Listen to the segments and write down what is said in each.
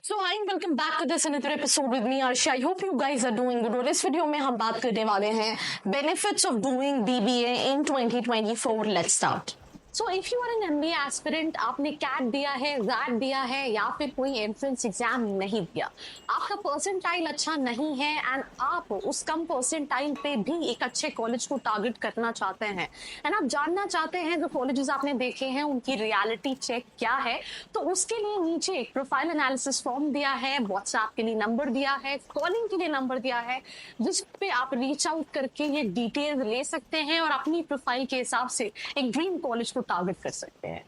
So hi and welcome back to this another episode with me Arshi. I hope you guys are doing good. और इस video में हम बात करने वाले हैं benefits of doing BBA in 2024. Let's start. So if you are an MBA aspirant, आपने cat दिया है, जैट दिया है या फिर कोई एंट्रेंस एग्जाम नहीं दिया, आपका परसेंटाइल अच्छा नहीं है एंड आप उस कम परसेंटाइल पे भी एक अच्छे कॉलेज को टारगेट करना चाहते हैं एंड आप जानना चाहते हैं जो कॉलेजेस आपने देखे हैं उनकी रियलिटी चेक क्या है, तो उसके लिए नीचे एक प्रोफाइल एनालिसिस फॉर्म दिया है, व्हाट्सएप के लिए नंबर दिया है, कॉलिंग के लिए नंबर दिया है, जिस पे आप रीच आउट करके ये डिटेल ले सकते हैं और अपनी प्रोफाइल के हिसाब से एक ड्रीम कॉलेज टारगेट कर सकते हैं.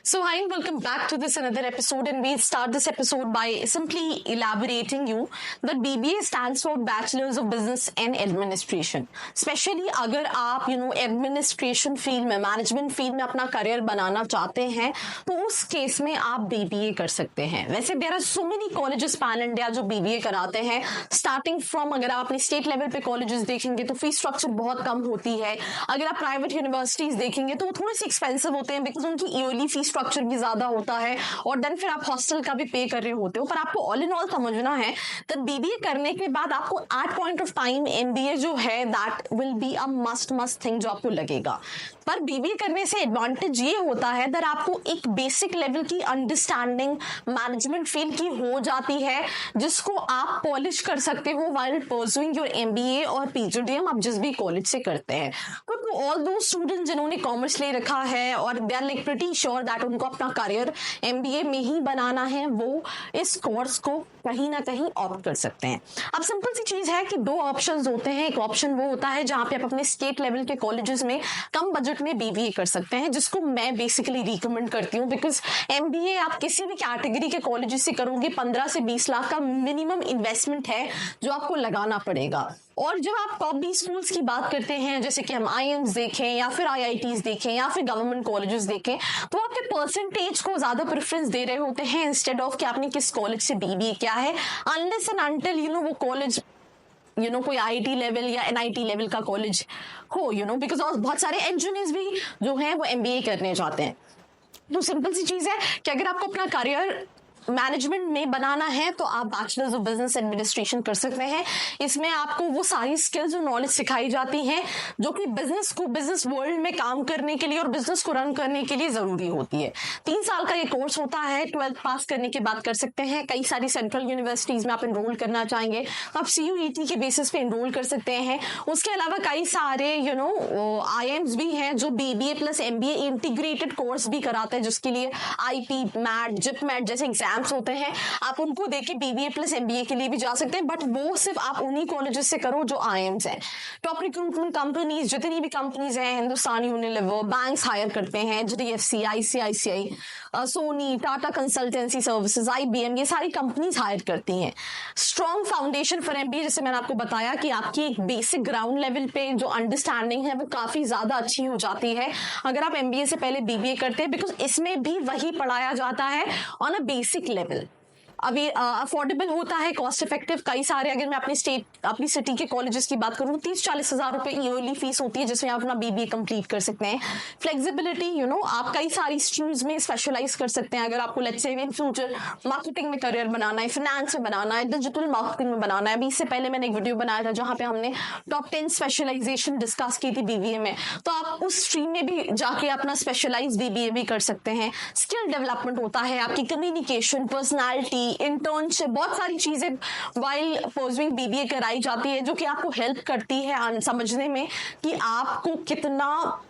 So hi and welcome back to this another episode, and we'll start this episode by simply elaborating you that BBA stands for Bachelors of Business and Administration. Especially अगर आप administration field में, management field में अपना career बनाना चाहते हैं तो उस case में आप BBA कर सकते हैं. वैसे there are so many colleges pan India जो BBA कराते हैं, स्टार्टिंग फ्रॉम अगर आप अपनी स्टेट लेवल पे कॉलेजेस देखेंगे तो फीस स्ट्रक्चर बहुत कम होती है. अगर आप प्राइवेट यूनिवर्सिटीज देखेंगे तो वो थोड़े से एक्सपेंसिव होते हैं बिकॉज उनकी ईयरली फीस स्ट्रक्चर भी ज्यादा होता है और देन फिर आप हॉस्टल का भी पे कर रहे होते हो. पर आपको ऑल इन ऑल समझना है कि बीबीए करने के बाद आपको at point of time MBA जो है that will be a must thing जो आपको लगेगा. पर बीबीए करने से एडवांटेज ये होता है दैट आपको एक बेसिक लेवल की अंडरस्टैंडिंग मैनेजमेंट फील्ड की हो जाती है जिसको आप पॉलिश कर सकते हो व्हाइल परस्यूइंग योर एमबीए और पीजीडीएम आप जिस भी कॉलेज से करते हैं. तो ऑल दो स्टूडेंट्स जिन्होंने कॉमर्स ले रखा है और they are like pretty sure that उनको अपना करियर एमबीए में ही बनाना है, वो इस कोर्स को कहीं ना कहीं ऑप्ट कर सकते हैं. अब सिंपल सी चीज है कि दो ऑप्शंस होते हैं. एक ऑप्शन वो होता है जहां पे आप अपने स्टेट लेवल के कॉलेजेस में कम बजट में बीबीए कर सकते हैं, जिसको मैं बेसिकली रिकमेंड करती हूँ बिकॉज एमबीए आप किसी भी कैटेगरी के कॉलेजेस से करोगे 15 से 20 लाख का मिनिमम इन्वेस्टमेंट है जो आपको लगाना पड़ेगा. और जब आप टॉप 20 स्कूल्स की बात करते हैं जैसे कि हम आईएम्स देखें या फिर आईआईटीज देखें या फिर गवर्नमेंट कॉलेजेस देखें तो आपके परसेंटेज को ज्यादा प्रेफरेंस दे रहे होते हैं इंस्टेड ऑफ कि आपने किस कॉलेज से बीबीए किया है, अनलेस एंड अनटिल वो कॉलेज कोई आईआईटी लेवल या एनआईटी लेवल का कॉलेज हो बिकॉज बहुत सारे इंजीनियर्स भी जो हैं वो एमबीए करने चाहते हैं. तो सिंपल सी चीज है कि अगर आपको अपना करियर मैनेजमेंट में बनाना है तो आप बैचलर्स ऑफ बिजनेस एडमिनिस्ट्रेशन कर सकते हैं. इसमें आपको वो सारी स्किल्स और नॉलेज सिखाई जाती हैं जो कि बिजनेस वर्ल्ड में काम करने के लिए और बिजनेस को रन करने के लिए जरूरी होती है. 3 साल का ये कोर्स होता है. 12th पास करने के बाद कर सकते हैं. कई सारी सेंट्रल यूनिवर्सिटीज में आप एनरोल करना चाहेंगे तो आप CUET के बेसिस पे एनरोल कर सकते हैं. उसके अलावा कई सारे IIMs भी हैं जो BBA plus MBA integrated course भी कराते हैं जिसके लिए IP, मैट, जिपमैट जैसे एग्जाम्स होते हैं. आप उनको देके BBA प्लस MBA के लिए भी जा सकते हैं, बट वो सिर्फ आप उन्हीं कॉलेजेस से करो जो IIMs हैं. टॉप रिक्रूटमेंट कंपनीज जितनी भी कंपनीज हैं, हिंदुस्तान यूनिलीवर, बैंक्स हायर करते हैं, HDFC, ICICI, Sony, Tata consultancy services, IBM, ये सारी कंपनीज हायर करती हैं. स्ट्रॉन्ग फाउंडेशन फॉर MBA जैसे मैंने आपको बताया कि आपकी एक बेसिक ग्राउंड लेवल पे जो अंडरस्टैंडिंग है वो काफी ज्यादा अच्छी हो जाती है अगर आप MBA से पहले BBA करते हैं, बिकॉज इसमें भी वही पढ़ाया जाता है ऑन अ बेसिक लेवल. अभी अफोर्डेबल होता है, कॉस्ट इफेक्टिव. कई सारे अगर मैं अपनी सिटी के कॉलेजेस की बात करूँ 30-40 हजार रुपए ईयरली फीस होती है जिसमें आप अपना BBA कंप्लीट कर सकते हैं. फ्लेक्सिबिलिटी आप कई सारी स्ट्रीम्स में स्पेशलाइज कर सकते हैं. अगर आपको let's say in future marketing में करियर बनाना है, फाइनेंस में बनाना है, डिजिटल मार्केटिंग में बनाना है. अभी इससे पहले मैंने एक वीडियो बनाया था जहां पे हमने टॉप 10 स्पेशलाइजेशन डिस्कस की थी BBA में, तो आप उस स्ट्रीम में भी जाके अपना स्पेशलाइज BBA भी कर सकते हैं. स्किल डेवलपमेंट होता है, आपकी कम्युनिकेशन, पर्सनैलिटी, इंटर्नशिप, बहुत सारी चीजें वाइल परस्यूइंग BBA कराई जाती है जो कि आपको हेल्प करती है समझने में कि आपको कितना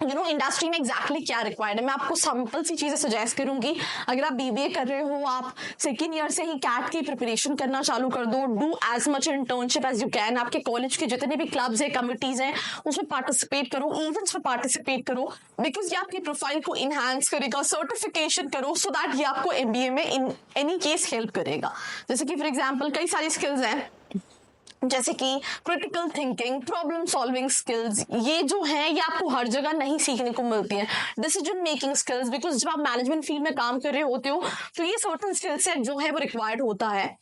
इंडस्ट्री में एग्जैक्टली क्या रिक्वायर्ड है. मैं आपको सिंपल सी चीजें सजेस्ट करूंगी. अगर आप BBA कर रहे हो, आप सेकेंड ईयर से ही कैट की प्रिपरेशन करना चालू कर दो. Do as much internship as you can. आपके कॉलेज के जितने भी क्लब्स हैं, कमिटीज हैं, उसमें पार्टिसिपेट करो, इवेंट्स में पार्टिसिपेट करो, बिकॉज ये आपकी प्रोफाइल को इनहांस करेगा. सर्टिफिकेशन करो सो दैट ये आपको MBA में इन एनी केस हेल्प करेगा. जैसे कि फॉर एग्जाम्पल कई सारी स्किल्स हैं जैसे कि critical thinking, problem solving skills, ये जो है ये आपको हर जगह नहीं सीखने को मिलती है. डिसीजन मेकिंग स्किल्स, बिकॉज जब आप मैनेजमेंट फील्ड में काम कर रहे होते हो तो ये सर्टेन स्किल सेट जो है वो रिक्वायर्ड होता है.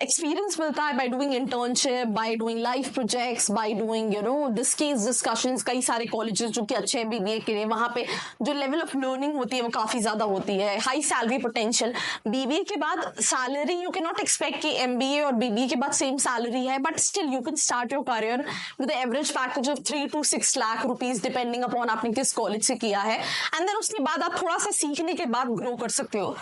एक्सपीरियंस मिलता है by doing internship, by doing life projects, by doing this case discussions. कई सारे कॉलेजेस जो कि अच्छे MBA के लिए, वहाँ पे जो लेवल ऑफ लर्निंग होती है वो काफ़ी ज़्यादा होती है, हाई सैलरी पोटेंशियल। BBA के बाद salary you can not expect कि MBA और BBA के बाद सेम सैलरी है, but still you can start your career with average package of 3 to 6 lakh rupees depending upon आपने किस कॉलेज से किया है। एंड देन उसके बाद आप थोड़ा सा सीखने के बाद ग्रो कर सकते हो।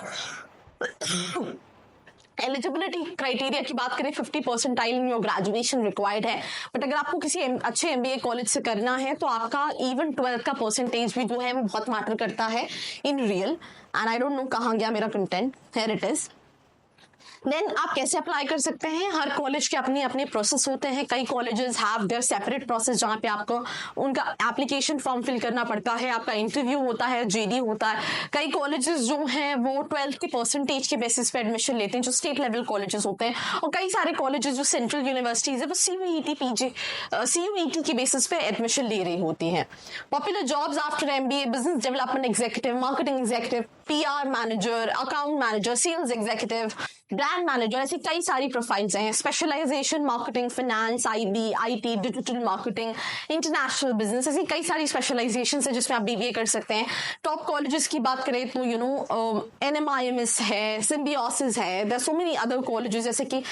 एलिजिबिलिटी क्राइटेरिया की बात करें, 50 percentile in your graduation required है, बट अगर आपको किसी अच्छे MBA कॉलेज से करना है तो आपका इवन 12th का परसेंटेज भी जो है वो बहुत मैटर करता है in real. And I don't know कहाँ गया मेरा content, here it is. Then आप कैसे अप्लाई कर सकते हैं? हर कॉलेज के अपने अपने प्रोसेस होते हैं। कई colleges have their separate process जहाँ पे आपको उनका एप्लीकेशन फॉर्म फिल करना पड़ता है, आपका इंटरव्यू होता है, JD होता है। कई कॉलेजेस जो हैं वो 12th के परसेंटेज के बेसिस पे एडमिशन लेते हैं, जो स्टेट लेवल कॉलेजेस होते हैं। और कई सारे कॉलेजेस जो सेंट्रल यूनिवर्सिटीज है वो CUET की बेसिस पे एडमिशन ले रही होती हैं। Popular jobs after MBA: business development executive, marketing executive, PR manager, account manager, sales executive, brand manager, ऐसी कई सारी प्रोफाइल्स हैं। Specialisation: marketing, finance, IB, IT, digital marketing, international business, ऐसी कई सारी स्पेशलाइजेशन है जिसमें आप BBA कर सकते हैं। टॉप कॉलेजेस की बात करें तो NMIMS है, सिम्बियोसिस है, there are so many other colleges जैसे कि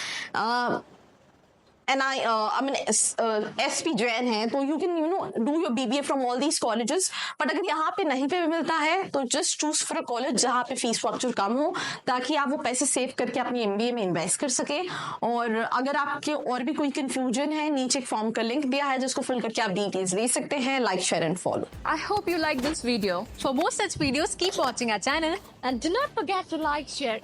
SP Jain है। तो you can do your BBA from all these colleges. But अगर यहाँ पे नहीं पे मिलता है तो just choose for a college जहाँ पे फीस स्ट्रक्चर कम हो, ताकि आप वो पैसे सेव करके अपनी MBA में इन्वेस्ट कर सके। और अगर आपके और भी कोई कंफ्यूजन है, नीचे एक फॉर्म का लिंक दिया है जिसको फिल करके आप डिटेल्स ले सकते हैं। Like, share and follow. I hope you like this video. For more such videos, keep watching our channel and do not forget to like, share,